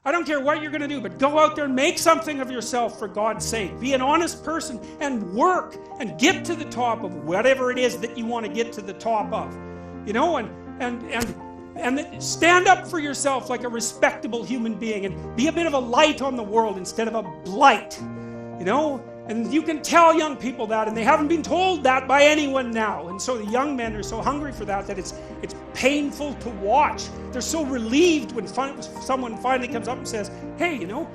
I don't care what you're going to do, but go out there and make something of yourself for God's sake. Be an honest person and work and get to the top of whatever it is that you want to get to the top of. You know, and stand up for yourself like a respectable human being and be a bit of a light on the world instead of a blight. You know, and you can tell young people that, and they haven't been told that by anyone now. And so the young men are so hungry for that it's painful to watch. They're so relieved when someone finally comes up and says, hey, you know,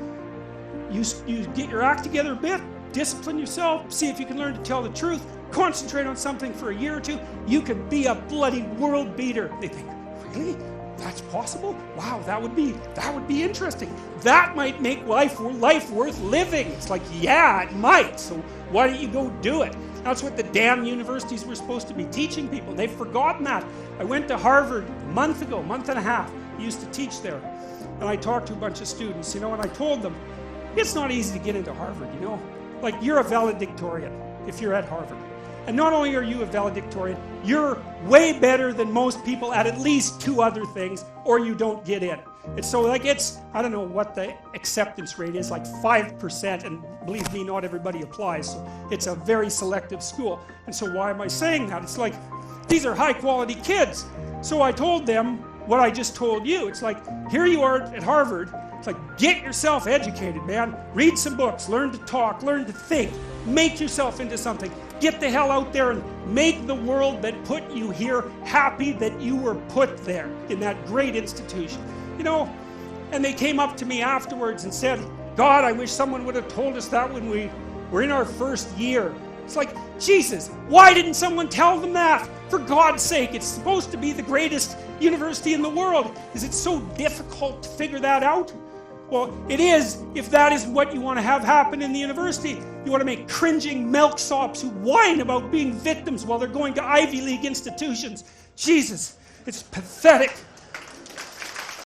you get your act together a bit, discipline yourself, see if you can learn to tell the truth, concentrate on something for a year or two, you could be a bloody world beater. They think, really? That's possible? Wow, that would be interesting. That might make life worth living. It's like, yeah, it might. So why don't you go do it? That's what the damn universities were supposed to be teaching people. They've forgotten that. I went to Harvard a month and a half. I used to teach there. And I talked to a bunch of students, you know, and I told them, it's not easy to get into Harvard, you know. Like, you're a valedictorian if you're at Harvard. And not only are you a valedictorian, you're way better than most people at least 2 other things, or you don't get in. And so, like, I don't know what the acceptance rate is, like 5%, and believe me, not everybody applies, so it's a very selective school. And so why am I saying that? It's like, these are high-quality kids. So I told them what I just told you. It's like, here you are at Harvard. It's like, get yourself educated, man. Read some books, learn to talk, learn to think, make yourself into something. Get the hell out there and make the world that put you here happy that you were put there in that great institution. You know, and they came up to me afterwards and said, God, I wish someone would have told us that when we were in our first year. It's like, Jesus, why didn't someone tell them that? For God's sake, it's supposed to be the greatest university in the world. Is it so difficult to figure that out? Well, it is if that is what you want to have happen in the university. You want to make cringing milksops who whine about being victims while they're going to Ivy League institutions. Jesus, it's pathetic.